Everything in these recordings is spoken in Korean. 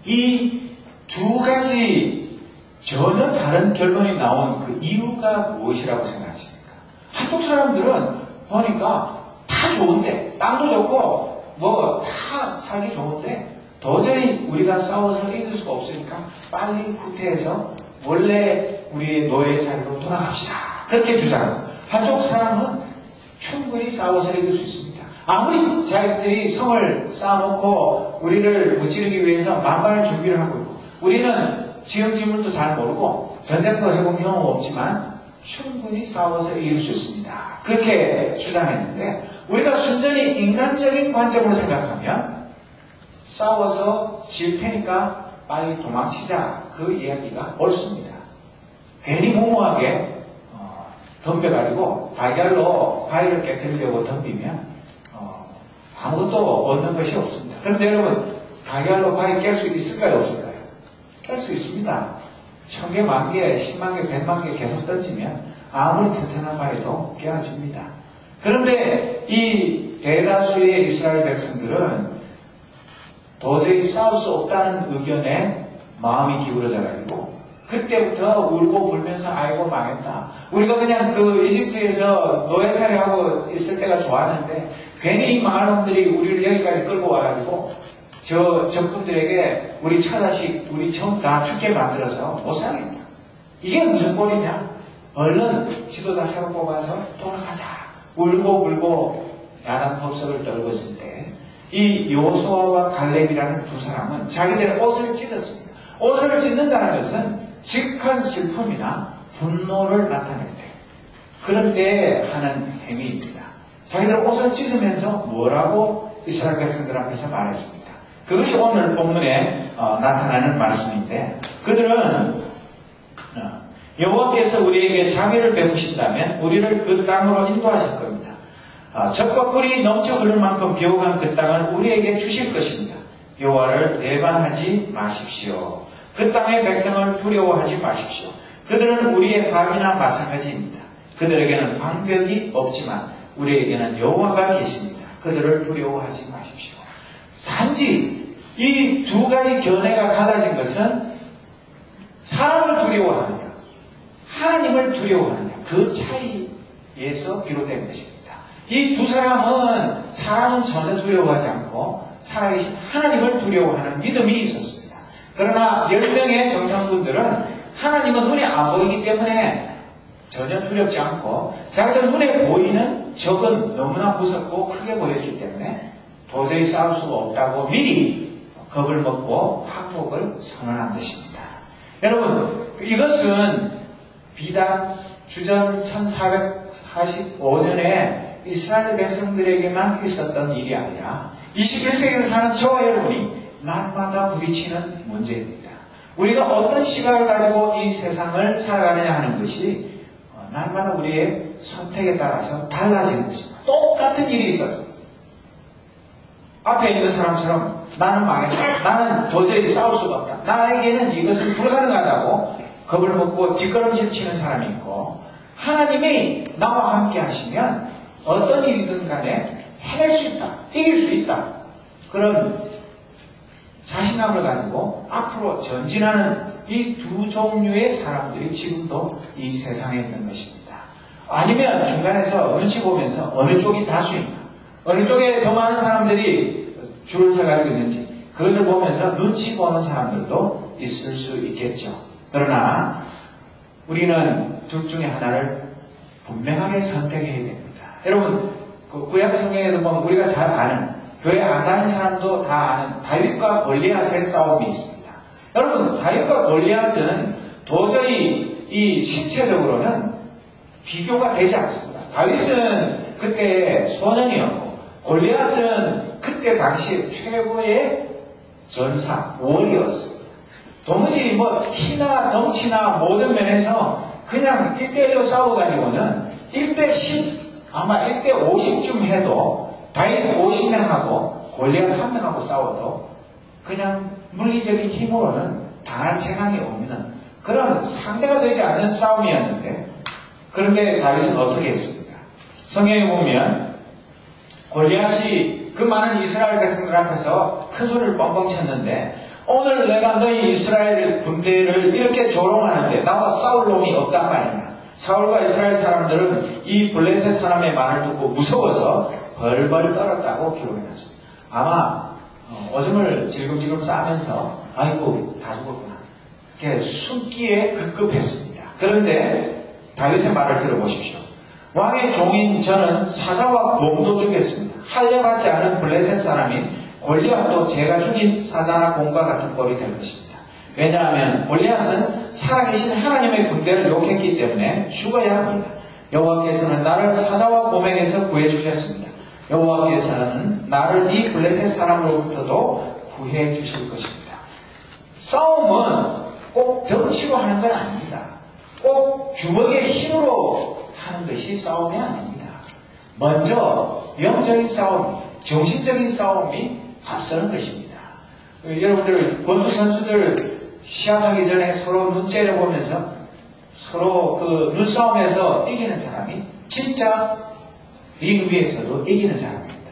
이 두 가지 전혀 다른 결론이 나온 그 이유가 무엇이라고 생각하십니까? 한쪽 사람들은 보니까 다 좋은데, 땅도 좋고 뭐 다 살기 좋은데 도저히 우리가 싸워서 이길 수가 없으니까 빨리 후퇴해서 원래 우리의 노예 자리로 돌아갑시다, 그렇게 주장하고, 한쪽 사람은 충분히 싸워서 이길 수 있습니다. 아무리 자기들이 성을 쌓아놓고 우리를 무찌르기 위해서 만반의 준비를 하고 있고, 우리는 지형지물도 잘 모르고 전쟁도 해본 경험 없지만 충분히 싸워서 이길 수 있습니다, 그렇게 주장했는데, 우리가 순전히 인간적인 관점으로 생각하면 싸워서 질 테니까 빨리 도망치자, 그 이야기가 옳습니다. 괜히 무모하게 덤벼가지고 달걀로 바위를 깨뜨리려고 덤비면 아무것도 얻는 것이 없습니다. 그런데 여러분, 달걀로 바위 깰 수 있을까요, 없을까요? 깰 수 있습니다. 1000개, 10,000개, 100,000개, 100,000개 계속 던지면 아무리 튼튼한 바위도 깨어집니다. 그런데 이 대다수의 이스라엘 백성들은 도저히 싸울 수 없다는 의견에 마음이 기울어져가지고 그때부터 울고 불면서 아이고 망했다, 우리가 그냥 그 이집트에서 노예살이하고 있을 때가 좋았는데 괜히 이 망할 놈들이 우리를 여기까지 끌고 와가지고 저분들에게 우리 처자식, 우리 전 다 죽게 만들어서 못 살겠다, 이게 무슨 꼴이냐, 얼른 지도자 새로 뽑아서 돌아가자, 울고 불고 야단 법석을 떨고 있을 때 이 여호수아와 갈렙이라는 두 사람은 자기들의 옷을 찢었습니다. 옷을 찢는다는 것은 직한 슬픔이나 분노를 나타낼 때, 그런 때 하는 행위입니다. 자기들 옷을 찢으면서 뭐라고 이스라엘 백성들 앞에서 말했습니다. 그것이 오늘 본문에 나타나는 말씀인데, 그들은 여호와께서 우리에게 자비를 베푸신다면 우리를 그 땅으로 인도하실 겁니다. 젖과 꿀이 넘쳐 흐를 만큼 비옥한 그 땅을 우리에게 주실 것입니다. 여호와를 배반하지 마십시오. 그 땅의 백성을 두려워하지 마십시오. 그들은 우리의 밥이나 마찬가지입니다. 그들에게는 방벽이 없지만 우리에게는 여호와가 계십니다. 그들을 두려워하지 마십시오. 단지 이 두 가지 견해가 갈라진 것은 사람을 두려워하느냐, 하나님을 두려워하느냐, 그 차이에서 비롯된 것입니다. 이 두 사람은 사람은 전혀 두려워하지 않고 살아계신 하나님을 두려워하는 믿음이 있었습니다. 그러나 10명의 정탐꾼들은 하나님은 눈에 안 보이기 때문에 전혀 두렵지 않고 자기들 눈에 보이는 적은 너무나 무섭고 크게 보였기 때문에 도저히 싸울 수가 없다고 미리 겁을 먹고 항복을 선언한 것입니다. 여러분, 이것은 비단 주전 1445년에 이스라엘 백성들에게만 있었던 일이 아니라 21세기를 사는 저와 여러분이 날마다 부딪히는 문제입니다. 우리가 어떤 시각을 가지고 이 세상을 살아가느냐 하는 것이 날마다 우리의 선택에 따라서 달라지는 것입니다. 똑같은 일이 있어요. 앞에 있는 사람처럼 나는 망했다, 나는 도저히 싸울 수가 없다, 나에게는 이것은 불가능하다고 겁을 먹고 뒷걸음질 치는 사람이 있고, 하나님이 나와 함께 하시면 어떤 일이든 간에 해낼 수 있다, 이길 수 있다, 그런 자신감을 가지고 앞으로 전진하는 이 두 종류의 사람들이 지금도 이 세상에 있는 것입니다. 아니면 중간에서 눈치 보면서 어느 쪽이 다수인가, 어느 쪽에 더 많은 사람들이 줄을 서가지고 있는지 그것을 보면서 눈치 보는 사람들도 있을 수 있겠죠. 그러나 우리는 둘 중에 하나를 분명하게 선택해야 됩니다. 여러분, 그 구약 성경에도 보면 우리가 잘 아는, 교회 안 다니는 사람도 다 아는 다윗과 골리앗의 싸움이 있습니다. 여러분, 다윗과 골리앗은 도저히 이 신체적으로는 비교가 되지 않습니다. 다윗은 그때 소년이었고 골리앗은 그때 당시 최고의 전사, 월이었습니다. 도무지 뭐 키나 덩치나 모든 면에서 그냥 1대1로 싸워가지고는 1대10, 아마 1대50쯤 해도 다윗 50명하고 골리앗 1명하고 싸워도 그냥 물리적인 힘으로는 당할 재간이 없는 그런 상대가 되지 않는 싸움이었는데, 그런데 다윗은 어떻게 했습니까? 성경에 보면 골리앗이 그 많은 이스라엘 백성들 앞에서 큰 소리를 뻥뻥 쳤는데 오늘 내가 너희 이스라엘 군대를 이렇게 조롱하는데 나와 싸울 놈이 없단 말이냐. 사울과 이스라엘 사람들은 이 블레셋 사람의 말을 듣고 무서워서 벌벌 떨었다고 기록해놨습니다. 아마 오줌을 질금질금 싸면서 아이고 다 죽었구나 이렇게 숨기에 급급했습니다. 그런데 다윗의 말을 들어보십시오. 왕의 종인 저는 사자와 곰도 죽였습니다. 할례받지 않은 블레셋 사람인 골리앗도 제가 죽인 사자나 곰과 같은 꼴이 될 것입니다. 왜냐하면 골리앗은 살아계신 하나님의 군대를 욕했기 때문에 죽어야 합니다. 여호와께서는 나를 사자와 곰에게서 구해주셨습니다. 여호와께서는 나를 이 블레셋 사람으로부터도 구해주실 것입니다. 싸움은 꼭 덩치로 하는 건 아닙니다. 꼭 주먹의 힘으로 하는 것이 싸움이 아닙니다. 먼저 영적인 싸움, 정신적인 싸움이 앞서는 것입니다. 여러분들 권투 선수들 시합하기 전에 서로 눈 째려보면서 서로 그 눈싸움에서 이기는 사람이 진짜 링 위에서도 이기는 사람입니다.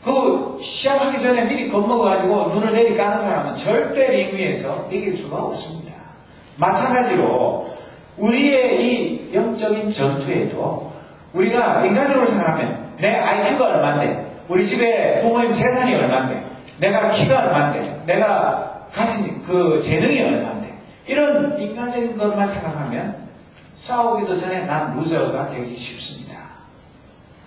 그 시합하기 전에 미리 겁먹어가지고 눈을 내리 까는 사람은 절대 링 위에서 이길 수가 없습니다. 마찬가지로 우리의 이 영적인 전투에도 우리가 인간적으로 생각하면 내 IQ가 얼만데, 우리 집에 부모님 재산이 얼만데, 내가 키가 얼만데, 내가 가진 그 재능이 얼만데, 이런 인간적인 것만 생각하면 싸우기도 전에 난 루저가 되기 쉽습니다.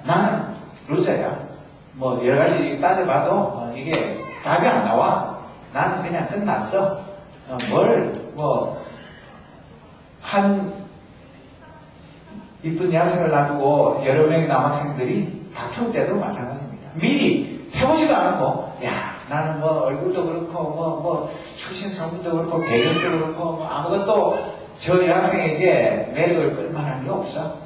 나는 루저야. 뭐 여러 가지 따져봐도 이게 답이 안 나와. 나는 그냥 끝났어. 한 이쁜 여학생을 놔두고 여러 명의 남학생들이 다툴 때도 마찬가지입니다. 미리 해보지도 않고, 야, 나는 뭐 얼굴도 그렇고, 출신 성분도 그렇고, 배경도 그렇고, 아무것도 저 여학생에게 매력을 끌만한 게 없어.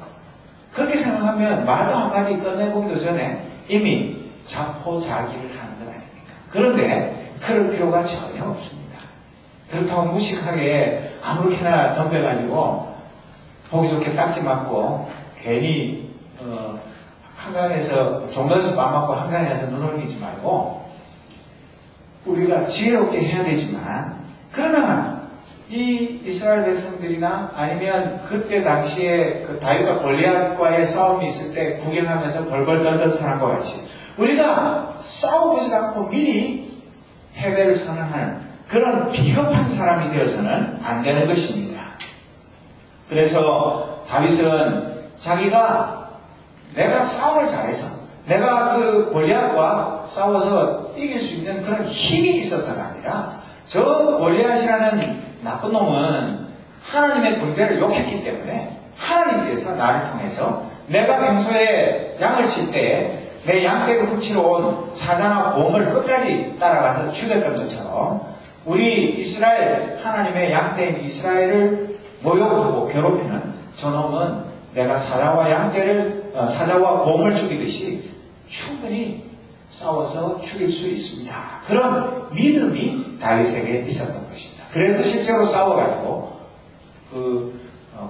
그렇게 생각하면 말도 한마디 꺼내보기도 전에 이미 자포자기를 하는 것 아닙니까? 그런데 그럴 필요가 전혀 없습니다. 그렇다고 무식하게 아무렇게나 덤벼가지고 보기 좋게 딱지 맞고 괜히 한강에서 종로에서 밥 맞고 한강에서 눈 올리지 말고 우리가 지혜롭게 해야 되지만, 그러나 이 이스라엘 백성들이나 아니면 그때 당시에 그 다윗과 골리앗과의 싸움이 있을 때 구경하면서 벌벌 떨던 사람과 같이 우리가 싸워보지 않고 미리 패배를 선언하는 그런 비겁한 사람이 되어서는 안 되는 것입니다. 그래서 다윗은 자기가 내가 싸움을 잘해서 내가 그 골리앗과 싸워서 이길 수 있는 그런 힘이 있어서가 아니라 저 골리앗이라는 나쁜 놈은 하나님의 군대를 욕했기 때문에 하나님께서 나를 통해서 내가 평소에 양을 칠 때 내 양떼를 훔치러 온 사자나 곰을 끝까지 따라가서 죽였던 것처럼 우리 이스라엘, 하나님의 양떼인 이스라엘을 모욕하고 괴롭히는 저놈은 내가 사자와 곰을 죽이듯이 충분히 싸워서 죽일 수 있습니다. 그런 믿음이 다윗에게 있었던 것입니다. 그래서 실제로 싸워가지고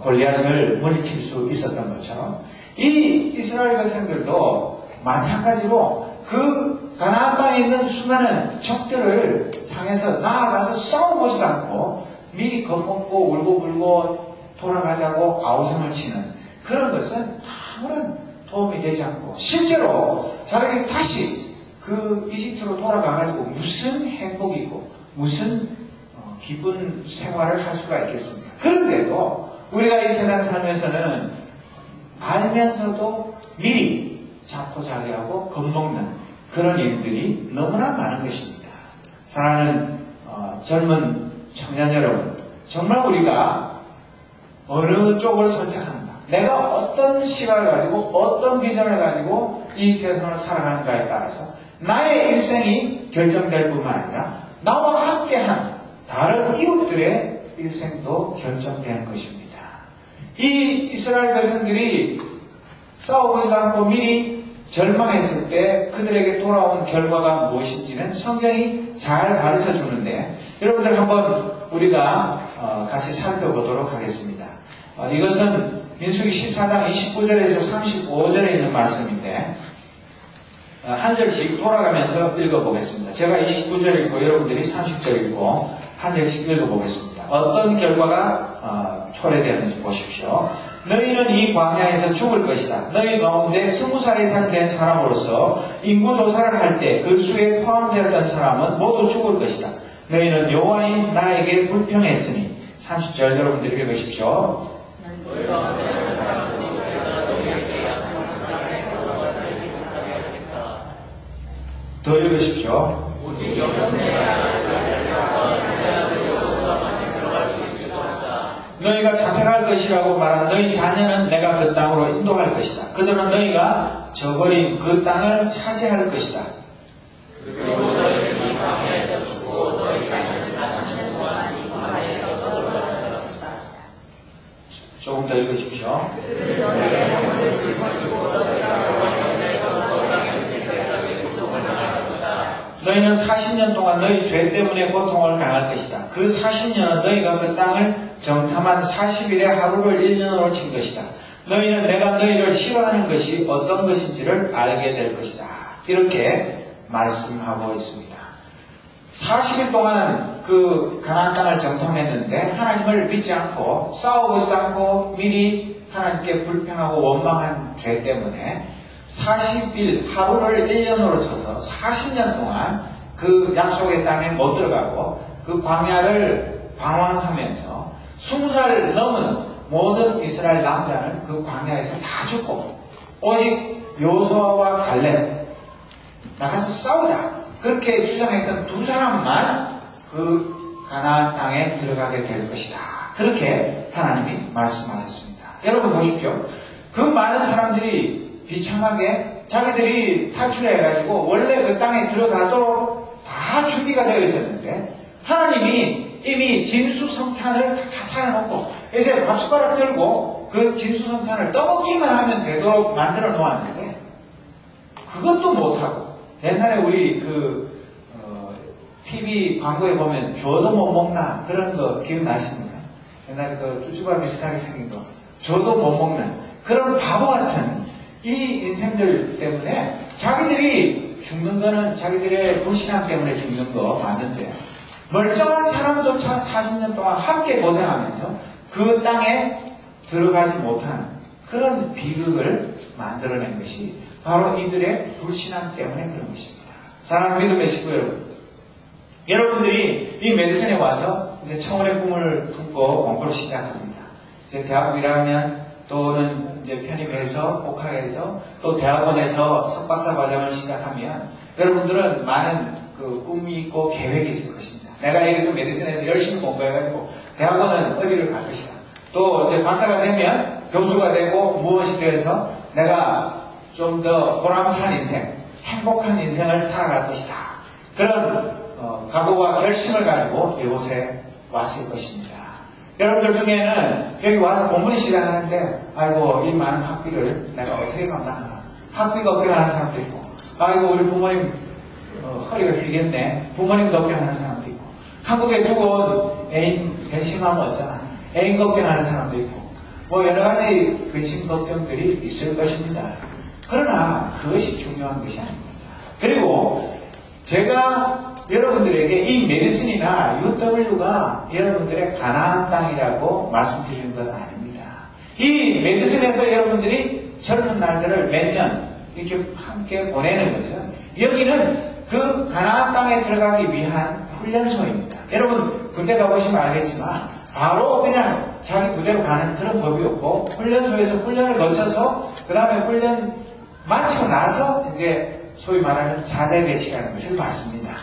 골리앗을 물리칠 수 있었던 것처럼 이 이스라엘 백성들도 마찬가지로 그 가나안 땅에 있는 수많은 적들을 향해서 나아가서 싸워보지도 않고 미리 겁먹고 울고불고 돌아가자고 아우성을 치는 그런 것은 아무런 도움이 되지 않고 실제로 자기들이 다시 그 이집트로 돌아가가지고 무슨 행복이 있고 무슨 기쁜 생활을 할 수가 있겠습니까? 그런데도 우리가 이 세상 살면서는 알면서도 미리 자포자기하고 겁먹는 그런 일들이 너무나 많은 것입니다. 사랑하는 젊은 청년 여러분, 정말 우리가 어느 쪽을 선택한다. 내가 어떤 시각을 가지고 어떤 비전을 가지고 이 세상을 살아가는가에 따라서 나의 일생이 결정될 뿐만 아니라 나와 함께한 다른 이웃들의 일생도 결정되는 것입니다. 이 이스라엘 백성들이 싸워보지도 않고 미리 절망했을 때 그들에게 돌아온 결과가 무엇인지는 성경이 잘 가르쳐 주는데 여러분들 한번 우리가 같이 살펴보도록 하겠습니다. 이것은 민수기 14장 29절에서 35절에 있는 말씀인데 한 절씩 돌아가면서 읽어보겠습니다. 제가 29절 읽고 여러분들이 30절 읽고 한 절씩 읽어보겠습니다. 어떤 결과가 초래되었는지 보십시오. 너희는 이 광야에서 죽을 것이다. 너희 가운데 20살 이상 된 사람으로서 인구조사를 할 때 그 수에 포함되었던 사람은 모두 죽을 것이다. 너희는 여호와인 나에게 불평했으니 30절 여러분들이 읽으십시오. 더 읽으십시오. 너희가 잡혀갈 것이라고 말한 너희 자녀는 내가 그 땅으로 인도할 것이다. 그들은 너희가 저버린 그 땅을 차지할 것이다. 그리고 너희는 이 광야에서 죽고 너희 자녀는 40년 동안 이 광야에서 떠돌아갈 것이다. 조금 더 읽으십시오. 너희는 40년 동안 너희 죄 때문에 고통을 당할 것이다. 그 40년은 너희가 그 땅을 정탐한 40일의 하루를 1년으로 친 것이다. 너희는 내가 너희를 싫어하는 것이 어떤 것인지를 알게 될 것이다. 이렇게 말씀하고 있습니다. 40일 동안 그 가나안 땅을 정탐했는데 하나님을 믿지 않고 싸우고도 않고 미리 하나님께 불평하고 원망한 죄 때문에 40일 하루를 1년으로 쳐서 40년 동안 그 약속의 땅에 못 들어가고 그 광야를 방황하면서 20살 넘은 모든 이스라엘 남자는 그 광야에서 다 죽고 오직 여호수아와 갈렙 나가서 싸우자 그렇게 주장했던 두 사람만 그 가나안 땅에 들어가게 될 것이다. 그렇게 하나님이 말씀하셨습니다. 여러분 보십시오. 그 많은 사람들이 비참하게 자기들이 탈출해가지고 원래 그 땅에 들어가도록 다 준비가 되어 있었는데 하나님이 이미 진수성찬을 다 차려놓고 이제 밥숟가락 들고 그 진수성찬을 떠먹기만 하면 되도록 만들어 놓았는데 그것도 못하고 옛날에 우리 TV 광고에 보면 줘도 못 먹나 그런 거 기억나십니까? 옛날에 그 쭈쭈바 비슷하게 생긴 거 줘도 못 먹는 그런 바보 같은 이 인생들 때문에 자기들이 죽는 거는 자기들의 불신앙 때문에 죽는 거 맞는데 멀쩡한 사람조차 40년 동안 함께 고생하면서 그 땅에 들어가지 못하는 그런 비극을 만들어낸 것이 바로 이들의 불신앙 때문에 그런 것입니다. 사랑하는 믿음의 식구 여러분, 여러분들이 이 메디슨에 와서 이제 청혼의 꿈을 품고 공부를 시작합니다. 이제 대학교 1학년 또는 이제 편입해서 복학해서 또 대학원에서 석박사 과정을 시작하면 여러분들은 많은 그 꿈이 있고 계획이 있을 것입니다. 내가 여기서 메디슨에서 열심히 공부해가지고 대학원은 어디를 갈 것이다. 또 이제 박사가 되면 교수가 되고 무엇이 되어서 내가 좀 더 보람찬 인생, 행복한 인생을 살아갈 것이다. 그런 각오와 결심을 가지고 이곳에 왔을 것입니다. 여러분들 중에는 여기 와서 공부를 시작하는데 아이고 이 많은 학비를 내가 어떻게 감당하나 학비 걱정하는 사람도 있고 아이고 우리 부모님 허리가 휘겠네 부모님 걱정하는 사람도 있고 한국에 두고 온 애인 변심하면 어쩌나 애인 걱정하는 사람도 있고 뭐 여러 가지 근심 걱정들이 있을 것입니다. 그러나 그것이 중요한 것이 아닙니다. 그리고 제가 여러분들에게 이 메디슨이나 UW가 여러분들의 가나안 땅이라고 말씀드리는 건 아닙니다. 이 메디슨에서 여러분들이 젊은 날들을 몇 년 이렇게 함께 보내는 것은 여기는 그 가나안 땅에 들어가기 위한 훈련소입니다. 여러분 군대 가보시면 알겠지만 바로 그냥 자기 부대로 가는 그런 법이 없고 훈련소에서 훈련을 거쳐서 그 다음에 훈련 마치고 나서 이제 소위 말하는 자대 배치라는 것을 받습니다.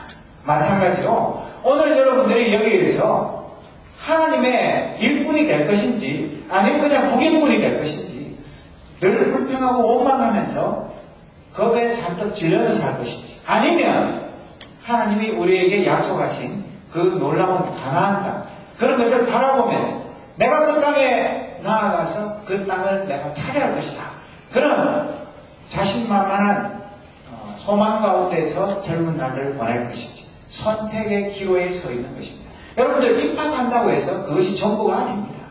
마찬가지로 오늘 여러분들이 여기에서 하나님의 일꾼이 될 것인지 아니면 그냥 북인꾼이 될 것인지 늘 불평하고 원망하면서 겁에 잔뜩 질려서 살 것인지 아니면 하나님이 우리에게 약속하신 그 놀라운 가나안 땅 그런 것을 바라보면서 내가 그 땅에 나아가서 그 땅을 내가 차지할 것이다. 그런 자신만만한 소망 가운데서 젊은 날들을 보낼 것인지 선택의 기로에 서 있는 것입니다. 여러분들 입학한다고 해서 그것이 전부가 아닙니다.